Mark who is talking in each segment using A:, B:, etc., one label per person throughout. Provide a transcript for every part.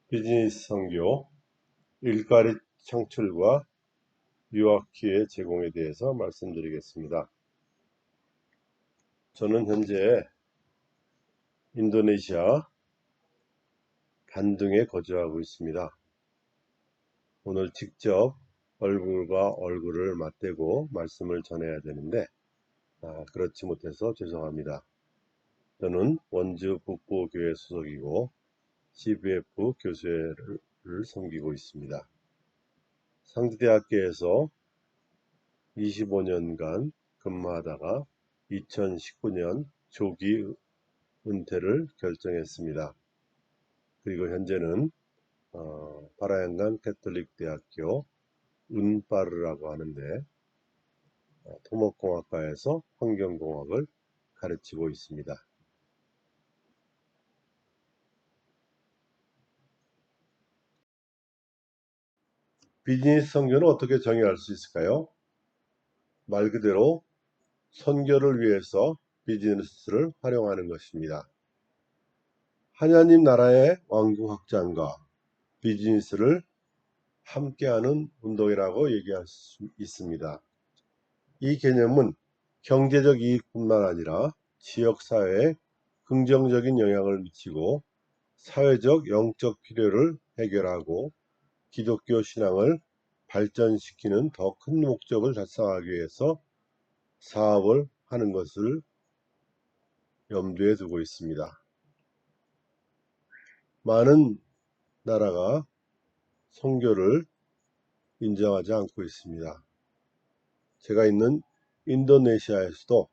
A: 비즈니스 선교, 일자리 창출과 유학 기회 제공에 대해서 말씀드리겠습니다. 저는 현재 인도네시아 반둥에 거주하고 있습니다. 오늘 직접 얼굴과 얼굴을 맞대고 말씀을 전해야 되는데 그렇지 못해서 죄송합니다. 저는 원주 북부교회 소속이고 CBF 교수회를 섬기고 있습니다. 상지대학교에서 25년간 근무하다가 2019년 조기 은퇴를 결정했습니다. 그리고 현재는 바라양간 캐톨릭대학교 운파르라고 하는데 토목공학과에서 환경공학을 가르치고 있습니다. 비즈니스 선교는 어떻게 정의할 수 있을까요? 말 그대로 선교를 위해서 비즈니스를 활용하는 것입니다. 하나님 나라의 왕국 확장과 비즈니스를 함께하는 운동이라고 얘기할 수 있습니다. 이 개념은 경제적 이익뿐만 아니라 지역사회에 긍정적인 영향을 미치고 사회적 영적 필요를 해결하고 기독교 신앙을 발전시키는 더 큰 목적을 달성하기 위해서 사업을 하는 것을 염두에 두고 있습니다. 많은 나라가 선교를 인정하지 않고 있습니다. 제가 있는 인도네시아에서도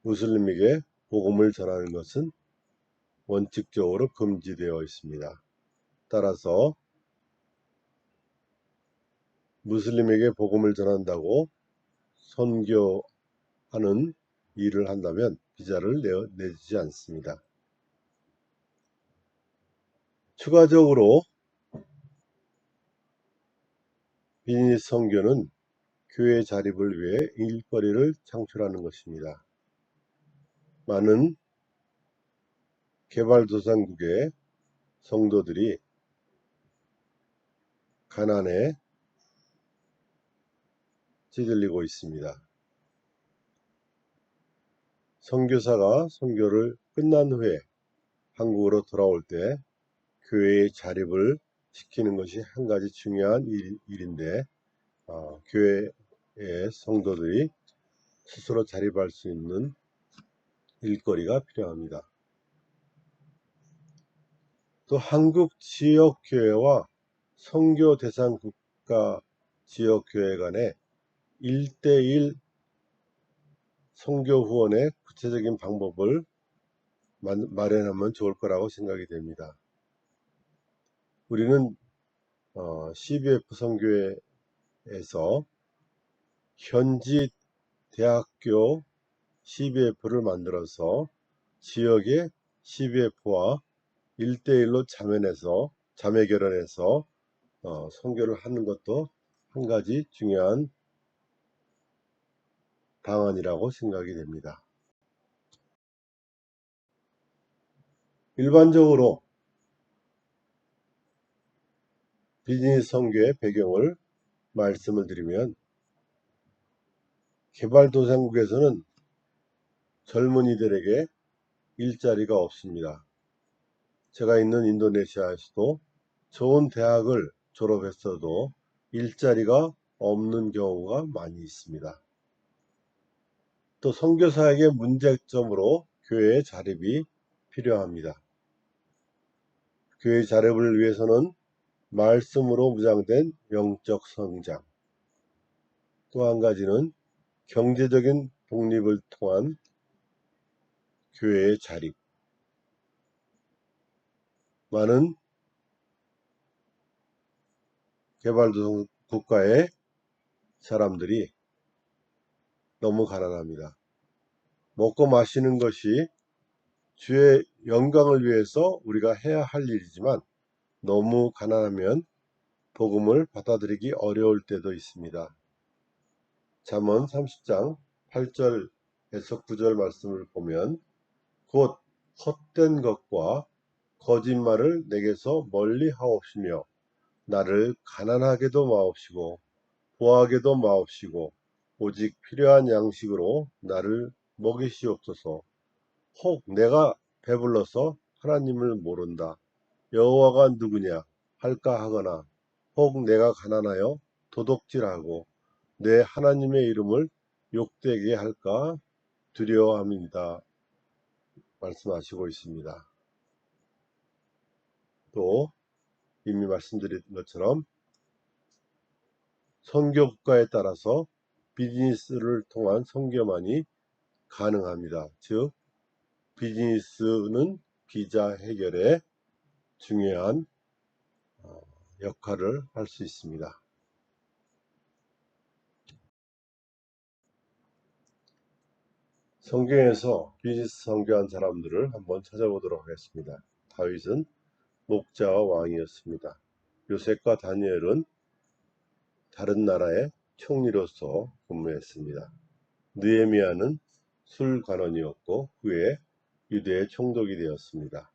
A: 무슬림에게 복음을 전하는 것은 원칙적으로 금지되어 있습니다. 따라서 무슬림에게 복음을 전한다고 선교하는 일을 한다면 비자를 내주지 않습니다. 추가적으로 비즈니스 선교는 교회 자립을 위해 일거리를 창출하는 것입니다. 많은 개발도상국의 성도들이 가난에 찌들리고 있습니다. 선교사가 선교를 끝난 후에 한국으로 돌아올 때 교회의 자립을 시키는 것이 한 가지 중요한 일인데 교회의 성도들이 스스로 자립할 수 있는 일거리가 필요합니다. 또 한국 지역교회와 선교 대상 국가 지역교회 간의 1대1 선교 후원의 구체적인 방법을 마련하면 좋을 거라고 생각이 됩니다. 우리는 CBF 선교회에서 현지 대학교 CBF를 만들어서 지역의 CBF와 1대1로 자매 결연해서 선교를 하는 것도 한 가지 중요한 방안이라고 생각이 됩니다. 일반적으로 비즈니스 선교의 배경을 말씀을 드리면 개발도상국에서는 젊은이들에게 일자리가 없습니다. 제가 있는 인도네시아에서도 좋은 대학을 졸업했어도 일자리가 없는 경우가 많이 있습니다. 또 선교사에게 문제점으로 교회의 자립이 필요합니다. 교회의 자립을 위해서는 말씀으로 무장된 영적 성장, 또 한 가지는 경제적인 독립을 통한 교회의 자립. 많은 개발도상 국가의 사람들이 너무 가난합니다. 먹고 마시는 것이 주의 영광을 위해서 우리가 해야 할 일이지만 너무 가난하면 복음을 받아들이기 어려울 때도 있습니다. 잠언 30장 8절에서 9절 말씀을 보면 곧 헛된 것과 거짓말을 내게서 멀리 하옵시며 나를 가난하게도 마옵시고 부하게도 마옵시고 오직 필요한 양식으로 나를 먹이시옵소서. 혹 내가 배불러서 하나님을 모른다. 여호와가 누구냐 할까 하거나 혹 내가 가난하여 도둑질하고 내 하나님의 이름을 욕되게 할까 두려워함이다 말씀하시고 있습니다. 또 이미 말씀드린 것처럼 선교 국가에 따라서 비즈니스를 통한 선교만이 가능합니다. 즉 비즈니스는 비자 해결에 중요한 역할을 할 수 있습니다. 성경에서 비즈니스 선교한 사람들을 한번 찾아보도록 하겠습니다. 다윗은 목자와 왕이었습니다. 요셉과 다니엘은 다른 나라의 총리로서 근무했습니다. 느헤미야는 술관원이었고 후에 유대의 총독이 되었습니다.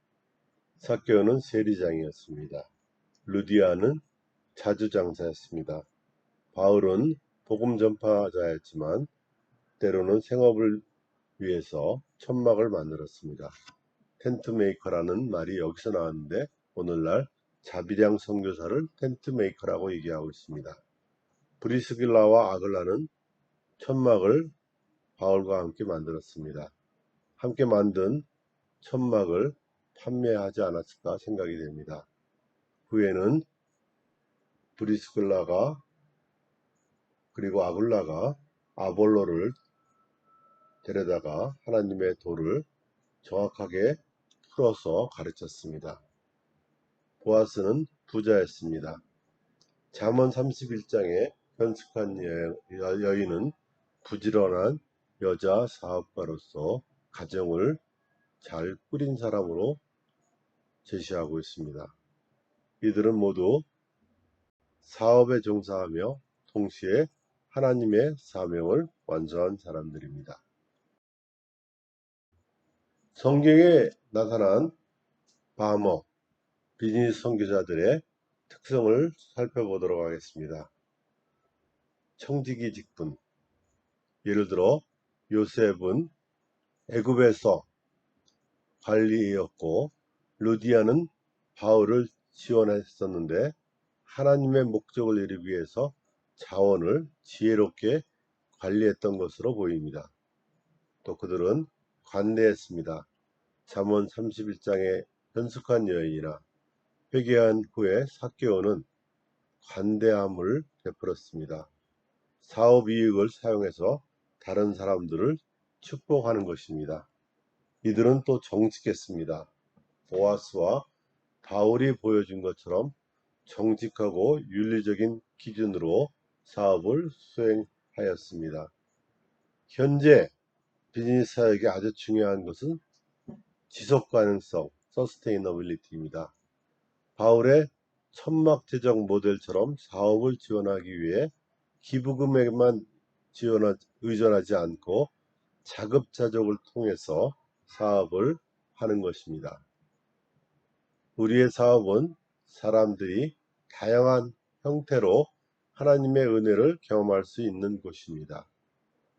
A: 삭개오는 세리장이었습니다. 루디아는 자주장사였습니다. 바울은 복음 전파자였지만 때로는 생업을 위해서 천막을 만들었습니다. 텐트메이커라는 말이 여기서 나왔는데 오늘날 자비량 선교사를 텐트메이커라고 얘기하고 있습니다. 브리스길라와 아글라는 천막을 바울과 함께 만들었습니다. 함께 만든 천막을 판매하지 않았을까 생각이 됩니다. 후에는 브리스길라가 그리고 아굴라가 아볼로를 데려다가 하나님의 도를 정확하게 풀어서 가르쳤습니다. 보아스는 부자였습니다. 잠언 31장에 현숙한 여인은 부지런한 여자 사업가로서 가정을 잘 꾸린 사람으로 제시하고 있습니다. 이들은 모두 사업에 종사하며 동시에 하나님의 사명을 완수한 사람들입니다. 성경에 나타난 바머, 비즈니스 선교사들의 특성을 살펴보도록 하겠습니다. 청지기 직분, 예를 들어 요셉은 애굽에서 관리였고 루디아는 바울을 지원했었는데 하나님의 목적을 이루기 위해서 자원을 지혜롭게 관리했던 것으로 보입니다. 또 그들은 관대했습니다. 잠언 31장의 현숙한 여인이나 회개한 후에 삭개오는 관대함을 베풀었습니다. 사업 이익을 사용해서 다른 사람들을 축복하는 것입니다. 이들은 또 정직했습니다. 보아스와 바울이 보여준 것처럼 정직하고 윤리적인 기준으로 사업을 수행하였습니다. 현재 비즈니스 사역에 아주 중요한 것은 지속 가능성, 서스테이너빌리티입니다. 바울의 천막 제작 모델처럼 사업을 지원하기 위해 기부금액만 의존하지 않고 자급자족을 통해서 사업을 하는 것입니다. 우리의 사업은 사람들이 다양한 형태로 하나님의 은혜를 경험할 수 있는 곳입니다.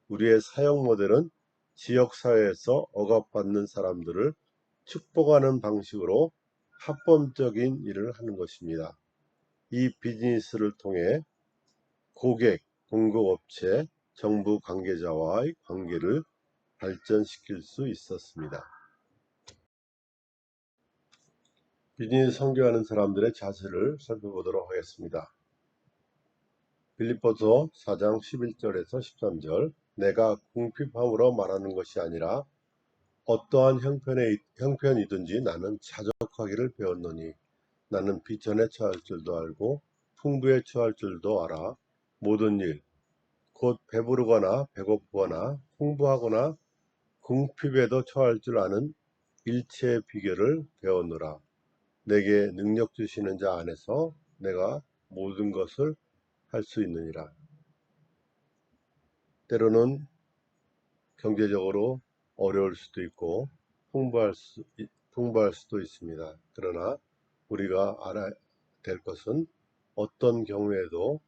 A: 우리의 사역 모델은 지역사회에서 억압받는 사람들을 축복하는 방식으로 합법적인 일을 하는 것입니다. 이 비즈니스를 통해 고객, 공급업체, 정부 관계자와의 관계를 발전시킬 수 있었습니다. 비즈니스 선교하는 사람들의 자세를 살펴보도록 하겠습니다. 빌립보서 4장 11절에서 13절 내가 궁핍함으로 말하는 것이 아니라 어떠한 형편이든지 나는 자족하기를 배웠노니 나는 비천에 처할 줄도 알고 풍부에 처할 줄도 알아 모든 일 곧 배부르거나 배고프거나 풍부하거나 궁핍에도 처할 줄 아는 일체의 비결을 배웠노라. 내게 능력 주시는 자 안에서 내가 모든 것을 할 수 있느니라. 때로는 경제적으로 어려울 수도 있고 풍부할 수도 있습니다. 그러나 우리가 알아야 될 것은 어떤 경우에도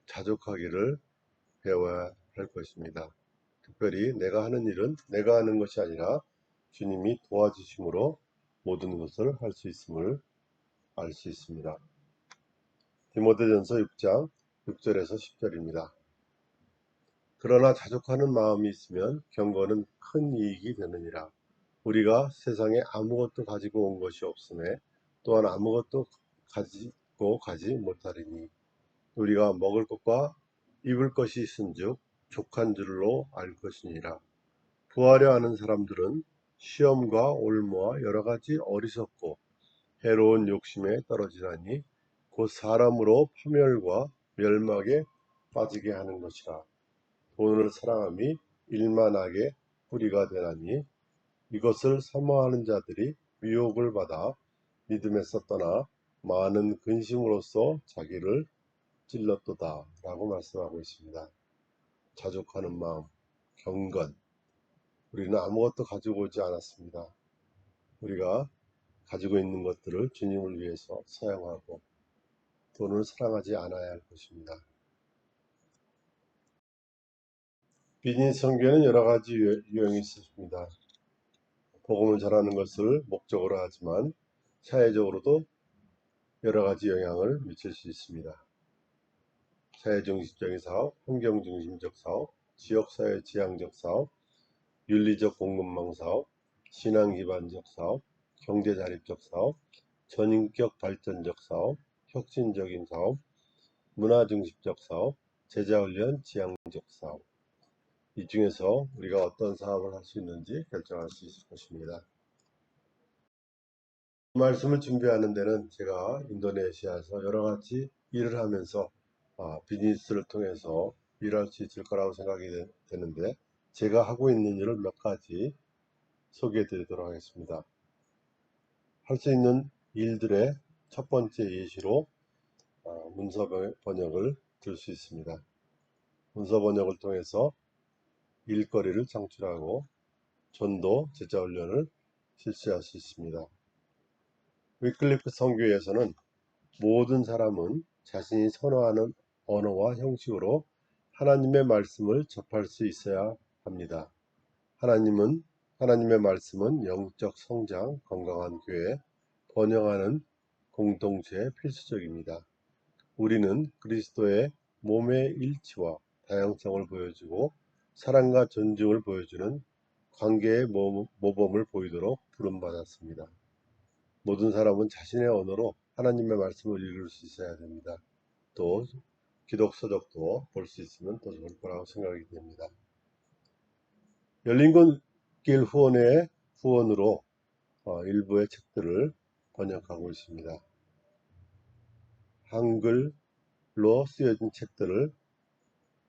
A: 자족하기를 배워야 할 것입니다. 특별히 내가 하는 일은 내가 하는 것이 아니라 주님이 도와주심으로 모든 것을 할 수 있음을 알 수 있습니다. 디모데전서 6장 6절에서 10절입니다. 그러나 자족하는 마음이 있으면 경건은 큰 이익이 되느니라. 우리가 세상에 아무것도 가지고 온 것이 없음에 또한 아무것도 가지고 가지 못하리니 우리가 먹을 것과 입을 것이 있은즉 족한 줄로 알 것이니라. 부하려 하는 사람들은 시험과 올무와 여러 가지 어리석고 해로운 욕심에 떨어지나니 곧 사람으로 파멸과 멸망에 빠지게 하는 것이라. 돈을 사랑함이 일만하게 뿌리가 되나니 이것을 사모하는 자들이 미혹을 받아 믿음에서 떠나 많은 근심으로써 자기를 찔렀도다 라고 말씀하고 있습니다. 자족하는 마음, 경건. 우리는 아무것도 가지고 오지 않았습니다. 우리가 가지고 있는 것들을 주님을 위해서 사용하고 돈을 사랑하지 않아야 할 것입니다. 비즈니스 선교에는 여러 가지 유형이 있습니다. 복음을 전하는 것을 목적으로 하지만 사회적으로도 여러 가지 영향을 미칠 수 있습니다. 사회중심적인 사업, 환경중심적 사업, 지역사회 지향적 사업, 윤리적 공급망 사업, 신앙기반적 사업, 경제자립적 사업, 전인격 발전적 사업, 혁신적인 사업, 문화중심적 사업, 제자훈련 지향적 사업. 이 중에서 우리가 어떤 사업을 할 수 있는지 결정할 수 있을 것입니다. 이 말씀을 준비하는 데는 제가 인도네시아에서 여러 가지 일을 하면서 비즈니스를 통해서 일할 수 있을 거라고 생각이 되는데 제가 하고 있는 일을 몇 가지 소개해 드리도록 하겠습니다. 할 수 있는 일들의 첫 번째 예시로 문서 번역을 들 수 있습니다. 문서 번역을 통해서 일거리를 창출하고 전도, 제자훈련을 실시할 수 있습니다. 위클리프 선교에서는 모든 사람은 자신이 선호하는 언어와 형식으로 하나님의 말씀을 접할 수 있어야 합니다. 하나님의 말씀은 영적 성장, 건강한 교회, 번영하는 공동체에 필수적입니다. 우리는 그리스도의 몸의 일치와 다양성을 보여주고 사랑과 존중을 보여주는 관계의 모범을 보이도록 부름받았습니다. 모든 사람은 자신의 언어로 하나님의 말씀을 읽을 수 있어야 됩니다. 또 기독서적도 볼 수 있으면 더 좋을 거라고 생각이 됩니다. 열린길 후원의 후원으로 일부의 책들을 번역하고 있습니다. 한글로 쓰여진 책들을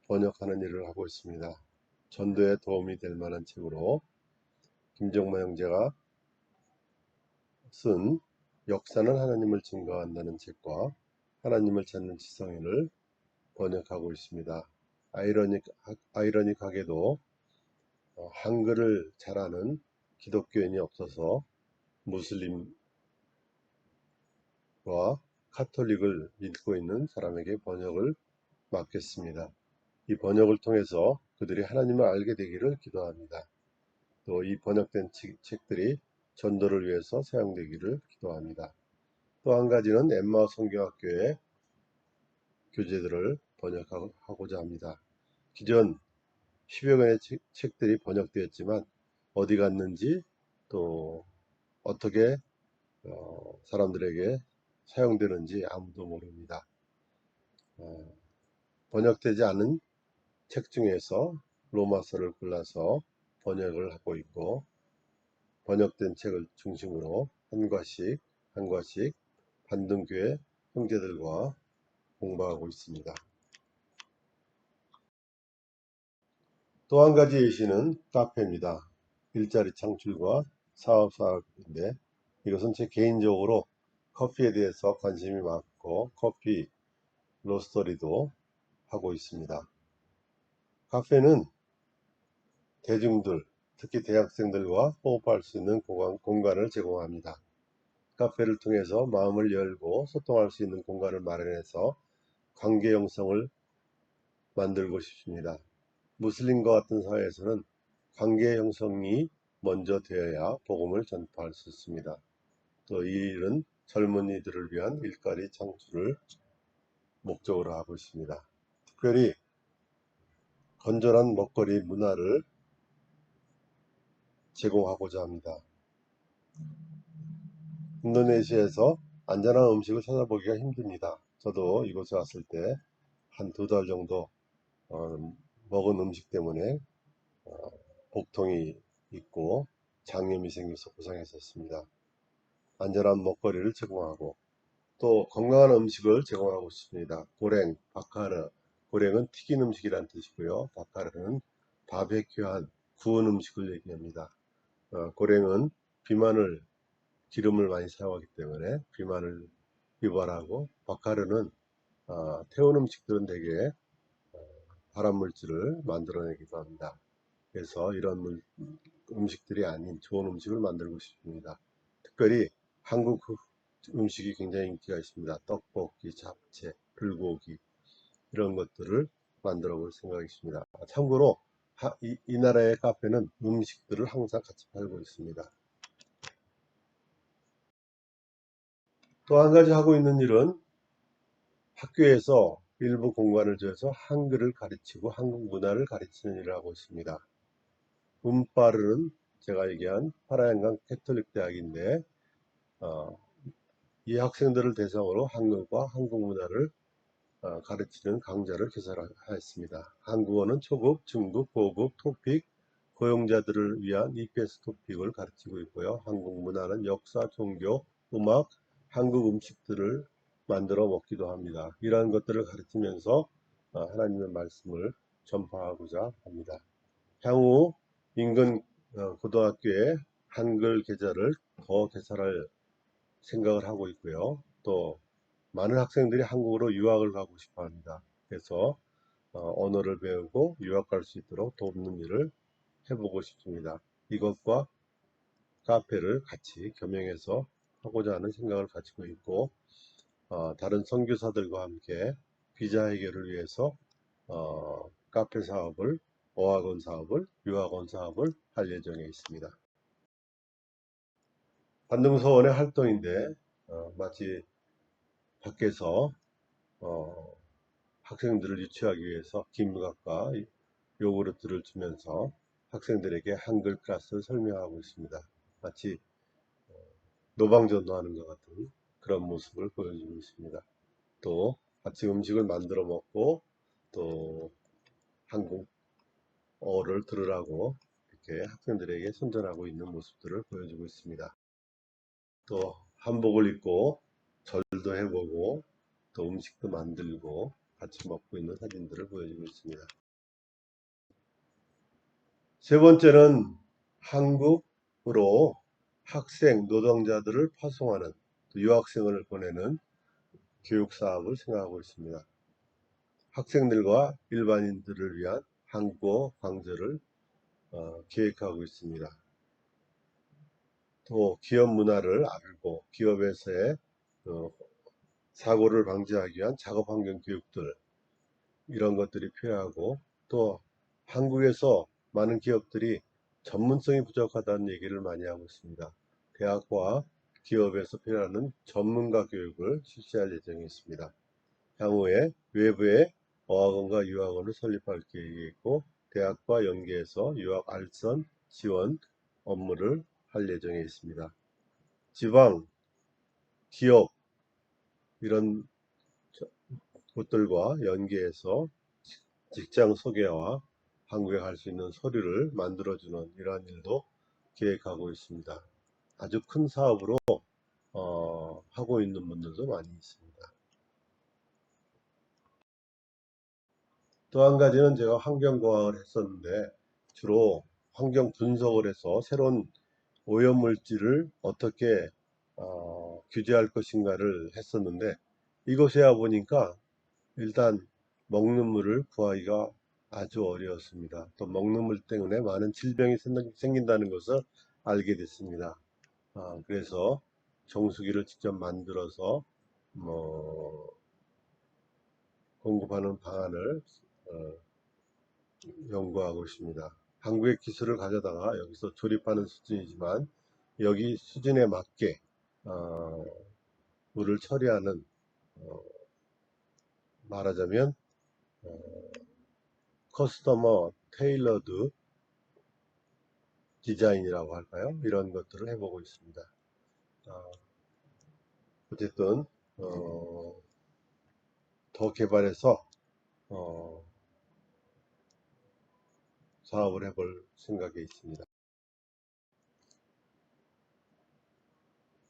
A: 번역하는 일을 하고 있습니다. 전도에 도움이 될 만한 책으로 김정마 형제가 쓴 역사는 하나님을 증거한다는 책과 하나님을 찾는 지성인을 번역하고 있습니다. 아이러닉하게도 한글을 잘하는 기독교인이 없어서 무슬림과 카톨릭을 믿고 있는 사람에게 번역을 맡겼습니다. 이 번역을 통해서 그들이 하나님을 알게 되기를 기도합니다. 또 이 번역된 책들이 전도를 위해서 사용되기를 기도합니다. 또 한 가지는 엠마오 선교학교의 교재들을 번역하고자 합니다. 기존 10여 권의 책들이 번역되었지만 어디 갔는지 또 어떻게 사람들에게 사용되는지 아무도 모릅니다. 번역되지 않은 책 중에서 로마서를 골라서 번역을 하고 있고 번역된 책을 중심으로 한 과씩 반등교회 형제들과 공부하고 있습니다. 또 한 가지 예시는 카페입니다. 일자리 창출과 사업인데 이것은 제 개인적으로 커피에 대해서 관심이 많고 커피 로스터리도 하고 있습니다. 카페는 대중들, 특히 대학생들과 호흡할 수 있는 공간을 제공합니다. 카페를 통해서 마음을 열고 소통할 수 있는 공간을 마련해서 관계 형성을 만들고 싶습니다. 무슬림과 같은 사회에서는 관계 형성이 먼저 되어야 복음을 전파할 수 있습니다. 또 이 일은 젊은이들을 위한 일자리 창출을 목적으로 하고 있습니다. 특별히 건전한 먹거리 문화를 제공하고자 합니다. 인도네시아에서 안전한 음식을 찾아보기가 힘듭니다. 저도 이곳에 왔을 때 한 2달 정도 먹은 음식 때문에 복통이 있고 장염이 생겨서 고생했었습니다. 안전한 먹거리를 제공하고 또 건강한 음식을 제공하고 있습니다. 고랭, 바카르, 고랭은 튀긴 음식이란 뜻이고요. 바카르는 바베큐한 구운 음식을 얘기합니다. 고랭은 비만을 기름을 많이 사용하기 때문에 비만을 유발하고, 바카르는 태운 음식들은 대개 발암물질을 만들어내기도 합니다. 그래서 이런 음식들이 아닌 좋은 음식을 만들고 싶습니다. 특별히 한국 음식이 굉장히 인기가 있습니다. 떡볶이, 잡채, 불고기 이런 것들을 만들어 볼 생각이 있습니다. 참고로 이 나라의 카페는 음식들을 항상 같이 팔고 있습니다. 또 한 가지 하고 있는 일은 학교에서 일부 공간을 줘서 한글을 가르치고 한국 문화를 가르치는 일을 하고 있습니다. 운파르는 제가 얘기한 파라얀강 캐톨릭 대학인데 이 학생들을 대상으로 한글과 한국 문화를 가르치는 강좌를 개설하였습니다. 한국어는 초급, 중급, 고급, 토픽, 고용자들을 위한 EPS 토픽을 가르치고 있고요. 한국 문화는 역사, 종교, 음악, 한국 음식들을 만들어 먹기도 합니다. 이러한 것들을 가르치면서 하나님의 말씀을 전파하고자 합니다. 향후 인근 고등학교에 한글 계좌를 더 개설할 생각을 하고 있고요. 또 많은 학생들이 한국으로 유학을 가고 싶어 합니다. 그래서 언어를 배우고 유학 갈 수 있도록 돕는 일을 해보고 싶습니다. 이것과 카페를 같이 겸용해서 하고자 하는 생각을 가지고 있고, 다른 선교사들과 함께 비자 해결을 위해서 카페 사업을, 어학원 사업을, 유학원 사업을 할 예정에 있습니다. 반등서원의 활동인데 마치 밖에서 학생들을 유치하기 위해서 김각과 요구르트를 주면서 학생들에게 한글 클래스를 설명하고 있습니다. 마치 노방전도하는 것 같은 그런 모습을 보여주고 있습니다. 또 같이 음식을 만들어 먹고 또 한국어를 들으라고 이렇게 학생들에게 선전하고 있는 모습들을 보여주고 있습니다. 또 한복을 입고 절도 해보고 또 음식도 만들고 같이 먹고 있는 사진들을 보여주고 있습니다. 세 번째는 한국으로 학생, 노동자들을 파송하는, 유학생을 보내는 교육사업을 생각하고 있습니다. 학생들과 일반인들을 위한 한국어 강좌를 계획하고 있습니다. 또 기업 문화를 알고 기업에서의 사고를 방지하기 위한 작업 환경 교육들, 이런 것들이 필요하고, 또 한국에서 많은 기업들이 전문성이 부족하다는 얘기를 많이 하고 있습니다. 대학과 기업에서 필요하는 전문가 교육을 실시할 예정이 있습니다. 향후에 외부에 어학원과 유학원을 설립할 계획이 있고, 대학과 연계해서 유학 알선 지원 업무를 할 예정에 있습니다. 지방, 기업 이런 곳들과 연계해서 직장 소개와 한국에 갈 수 있는 서류를 만들어주는 이러한 일도 계획하고 있습니다. 아주 큰 사업으로 하고 있는 분들도 많이 있습니다. 또 한 가지는 제가 환경공학을 했었는데 주로 환경 분석을 해서 새로운 오염물질을 어떻게 규제할 것인가를 했었는데, 이곳에 와 보니까 일단 먹는 물을 구하기가 아주 어려웠습니다. 또 먹는 물 때문에 많은 질병이 생긴다는 것을 알게 됐습니다. 그래서 정수기를 직접 만들어서 뭐 공급하는 방안을 어, 연구하고 있습니다. 한국의 기술을 가져다가 여기서 조립하는 수준이지만 여기 수준에 맞게 어, 물을 처리하는 어, 말하자면 커스터머 테일러드 디자인이라고 할까요? 이런 것들을 해보고 있습니다. 어, 어쨌든 더 개발해서 어, 사업을 해볼 생각에 있습니다.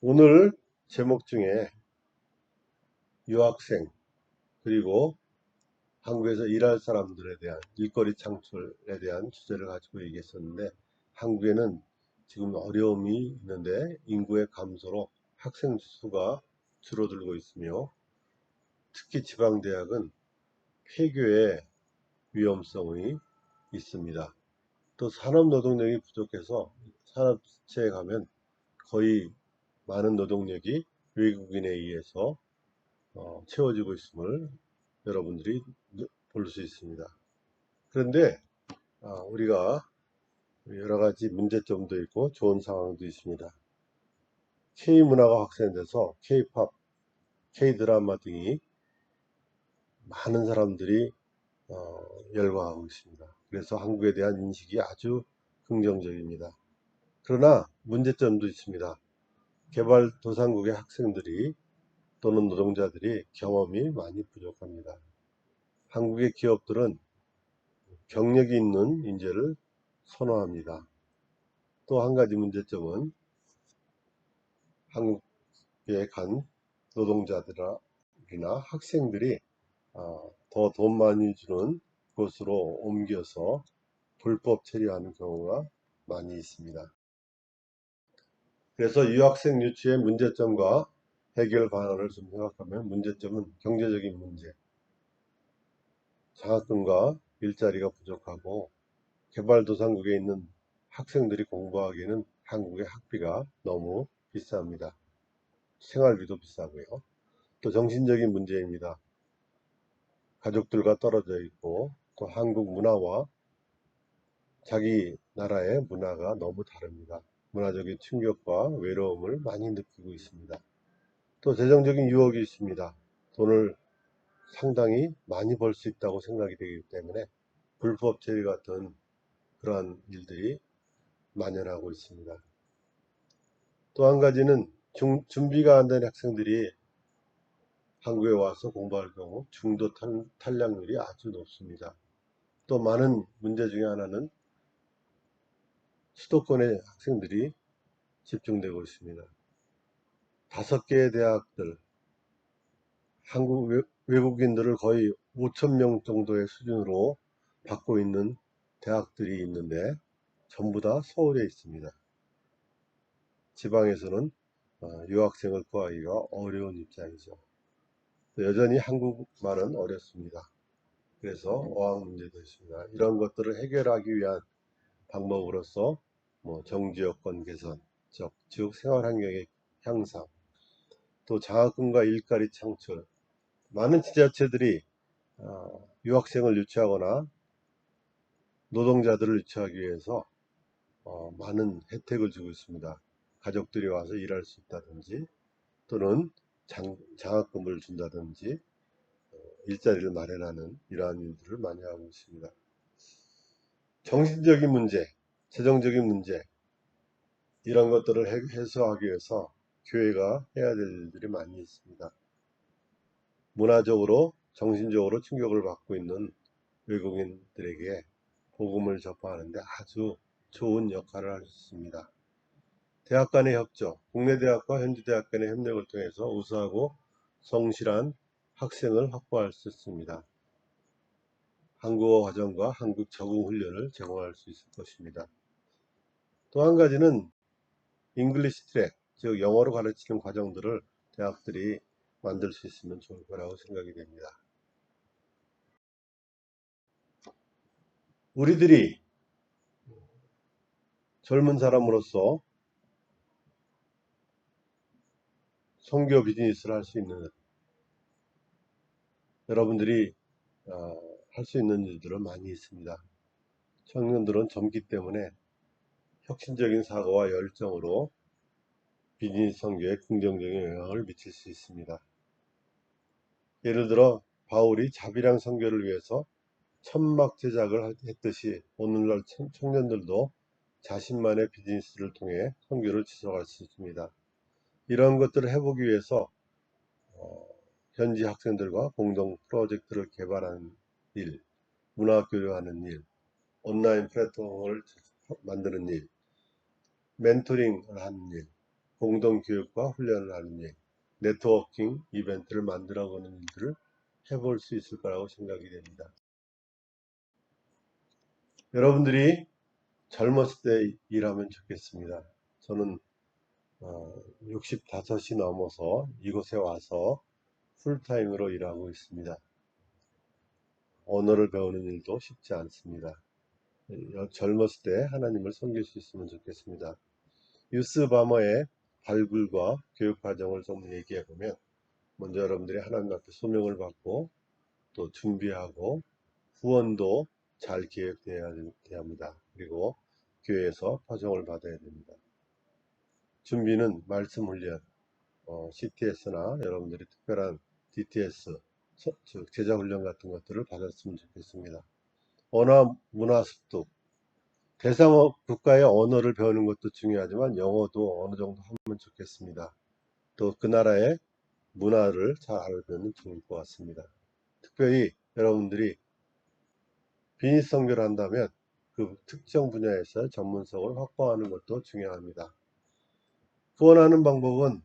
A: 오늘 제목 중에 유학생 그리고 한국에서 일할 사람들에 대한 일거리 창출에 대한 주제를 가지고 얘기했었는데 한국에는 지금 어려움이 있는데 인구의 감소로 학생 수가 줄어들고 있으며 특히 지방대학은 폐교의 위험성이 있습니다. 또 산업 노동력이 부족해서 산업체에 가면 거의 많은 노동력이 외국인에 의해서 채워지고 있음을 여러분들이 볼 수 있습니다. 그런데 우리가 여러 가지 문제점도 있고 좋은 상황도 있습니다. K문화가 확산돼서 K-팝, K-드라마 등이 많은 사람들이 열광하고 있습니다. 그래서 한국에 대한 인식이 아주 긍정적입니다. 그러나 문제점도 있습니다. 개발도상국의 학생들이 또는 노동자들이 경험이 많이 부족합니다. 한국의 기업들은 경력이 있는 인재를 선호합니다. 또 한 가지 문제점은 한국에 간 노동자들이나 학생들이 더 돈 많이 주는 곳으로 옮겨서 불법 체류하는 경우가 많이 있습니다. 그래서 유학생 유치의 문제점과 해결 방안을 좀 생각하면 문제점은 경제적인 문제, 장학금과 일자리가 부족하고 개발도상국에 있는 학생들이 공부하기에는 한국의 학비가 너무 비쌉니다. 생활비도 비싸고요. 또 정신적인 문제입니다. 가족들과 떨어져 있고 또 한국 문화와 자기 나라의 문화가 너무 다릅니다. 문화적인 충격과 외로움을 많이 느끼고 있습니다. 또 재정적인 유혹이 있습니다. 돈을 상당히 많이 벌 수 있다고 생각이 되기 때문에 불법 체류 같은 그러한 일들이 만연하고 있습니다. 또 한 가지는 준비가 안 된 학생들이 한국에 와서 공부할 경우 중도 탈락률이 아주 높습니다. 또 많은 문제 중에 하나는 수도권의 학생들이 집중되고 있습니다. 5개의 대학들, 한국 외국인들을 거의 5천 명 정도의 수준으로 받고 있는 대학들이 있는데 전부 다 서울에 있습니다. 지방에서는 유학생을 구하기가 어려운 입장이죠. 여전히 한국말은 어렵습니다. 그래서 어학 문제도 있습니다. 이런 것들을 해결하기 위한 방법으로서 정지 여건 개선, 즉 생활 환경의 향상, 또 장학금과 일자리 창출, 많은 지자체들이 유학생을 유치하거나 노동자들을 유치하기 위해서 많은 혜택을 주고 있습니다. 가족들이 와서 일할 수 있다든지 또는 장학금을 준다든지 일자리를 마련하는 이러한 일들을 많이 하고 있습니다. 정신적인 문제, 재정적인 문제 이런 것들을 해소하기 위해서 교회가 해야 될 일들이 많이 있습니다. 문화적으로 정신적으로 충격을 받고 있는 외국인들에게 복음을 전파하는데 아주 좋은 역할을 할 수 있습니다. 대학 간의 협조, 국내 대학과 현지 대학 간의 협력을 통해서 우수하고 성실한 학생을 확보할 수 있습니다. 한국어 과정과 한국 적응 훈련을 제공할 수 있을 것입니다. 또 한 가지는 잉글리시 트랙, 즉 영어로 가르치는 과정들을 대학들이 만들 수 있으면 좋을 거라고 생각이 됩니다. 우리들이 젊은 사람으로서 선교 비즈니스를 할 수 있는, 여러분들이 할 수 있는 일들은 많이 있습니다. 청년들은 젊기 때문에 혁신적인 사고와 열정으로 비즈니스 선교에 긍정적인 영향을 미칠 수 있습니다. 예를 들어 바울이 자비랑 선교를 위해서 천막 제작을 했듯이 오늘날 청년들도 자신만의 비즈니스를 통해 선교를 지속할 수 있습니다. 이런 것들을 해보기 위해서 현지 학생들과 공동 프로젝트를 개발하는 일, 문화 교류하는 일, 온라인 플랫폼을 만드는 일, 멘토링을 하는 일, 공동 교육과 훈련을 하는 일, 네트워킹 이벤트를 만들어가는 일들을 해볼 수 있을 거라고 생각이 됩니다. 여러분들이 젊었을 때 일하면 좋겠습니다. 저는 65이 넘어서 이곳에 와서 풀타임으로 일하고 있습니다. 언어를 배우는 일도 쉽지 않습니다. 젊었을 때 하나님을 섬길 수 있으면 좋겠습니다. 유스바머의 발굴과 교육 과정을 좀 얘기해 보면, 먼저 여러분들이 하나님 앞에 소명을 받고 또 준비하고 후원도 잘 계획되어야 합니다. 그리고 교회에서 파송을 받아야 됩니다. 준비는 말씀 훈련, CTS나 여러분들이 특별한 DTS, 즉 제자 훈련 같은 것들을 받았으면 좋겠습니다. 언어 문화 습득, 대상 국가의 언어를 배우는 것도 중요하지만 영어도 어느 정도 하면 좋겠습니다. 또 그 나라의 문화를 잘 알면 좋을 것 같습니다. 특별히 여러분들이 비즈니스 선교를 한다면 그 특정 분야에서 전문성을 확보하는 것도 중요합니다. 후원하는 방법은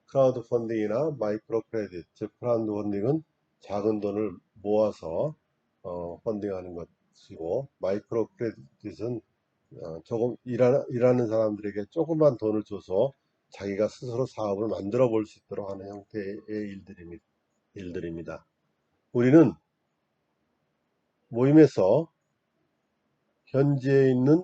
A: 크라우드 펀딩이나 마이크로 크레딧, 즉 크라우드 펀딩은 작은 돈을 모아서 펀딩하는 것이고, 마이크로 크레딧은 조금 일하는 사람들에게 조금만 돈을 줘서 자기가 스스로 사업을 만들어 볼 수 있도록 하는 형태의 일들입니다. 우리는 모임에서 현지에 있는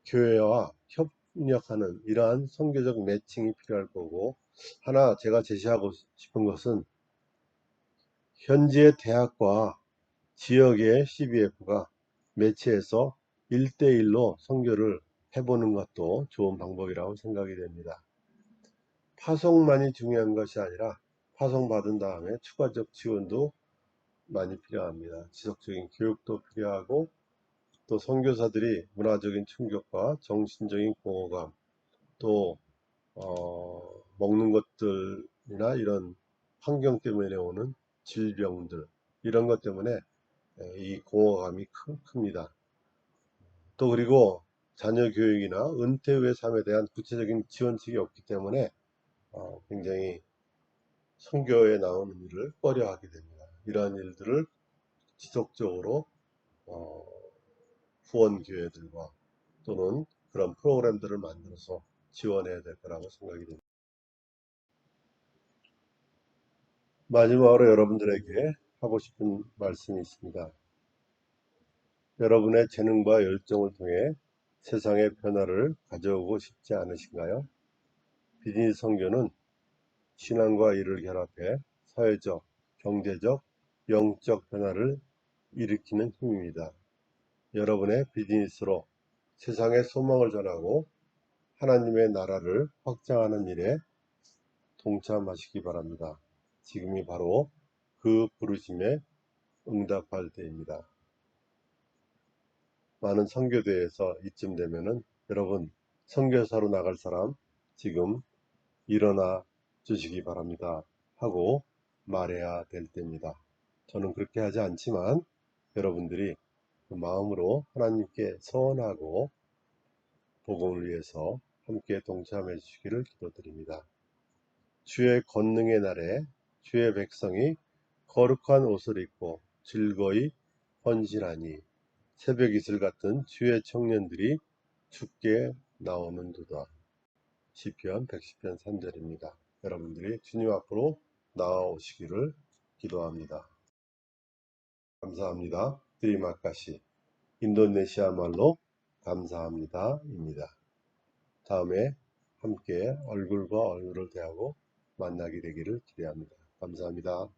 A: 교회와 협력하는 이러한 선교적 매칭이 필요할 거고, 하나 제가 제시하고 싶은 것은 현지의 대학과 지역의 CBF가 매치해서 1대1로 선교를 해보는 것도 좋은 방법이라고 생각이 됩니다. 파송만이 중요한 것이 아니라 파송받은 다음에 추가적 지원도 많이 필요합니다. 지속적인 교육도 필요하고, 또 선교사들이 문화적인 충격과 정신적인 공허감, 또 먹는 것들이나 이런 환경 때문에 오는 질병들, 이런 것 때문에 이 공허감이 큽니다. 또 그리고 자녀 교육이나 은퇴 후의 삶에 대한 구체적인 지원책이 없기 때문에 굉장히 선교에 나오는 일을 꺼려하게 됩니다. 이러한 일들을 지속적으로 후원교회들과 또는 그런 프로그램들을 만들어서 지원해야 될 거라고 생각이 됩니다. 마지막으로 여러분들에게 하고 싶은 말씀이 있습니다. 여러분의 재능과 열정을 통해 세상의 변화를 가져오고 싶지 않으신가요? 비즈니스 선교는 신앙과 일을 결합해 사회적, 경제적, 영적 변화를 일으키는 힘입니다. 여러분의 비즈니스로 세상에 소망을 전하고 하나님의 나라를 확장하는 일에 동참하시기 바랍니다. 지금이 바로 그 부르심에 응답할 때입니다. 많은 선교대에서 이쯤 되면은 여러분 선교사로 나갈 사람 지금 일어나 주시기 바랍니다 하고 말해야 될 때입니다. 저는 그렇게 하지 않지만 여러분들이 그 마음으로 하나님께 서원하고 복음을 위해서 함께 동참해 주시기를 기도드립니다. 주의 권능의 날에 주의 백성이 거룩한 옷을 입고 즐거이 헌신하니 새벽 이슬 같은 주의 청년들이 죽게 나오는도다. 시편 110편 3절입니다. 여러분들이 주님 앞으로 나아오시기를 기도합니다. 감사합니다. 드리마카시 인도네시아 말로 감사합니다입니다. 다음에 함께 얼굴과 얼굴을 대하고 만나게 되기를 기대합니다. 감사합니다.